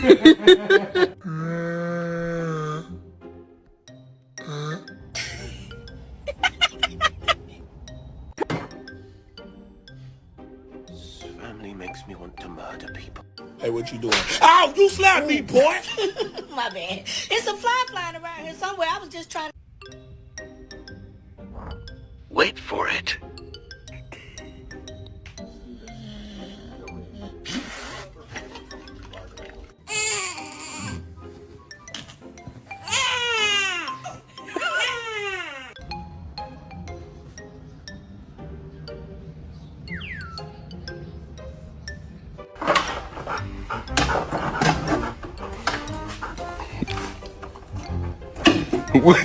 Family makes me want to murder people. Hey, what you doing? Ow, you slapped me, boy! My bad. It's a fly flying around here somewhere. I was just trying to... Wait for it. What?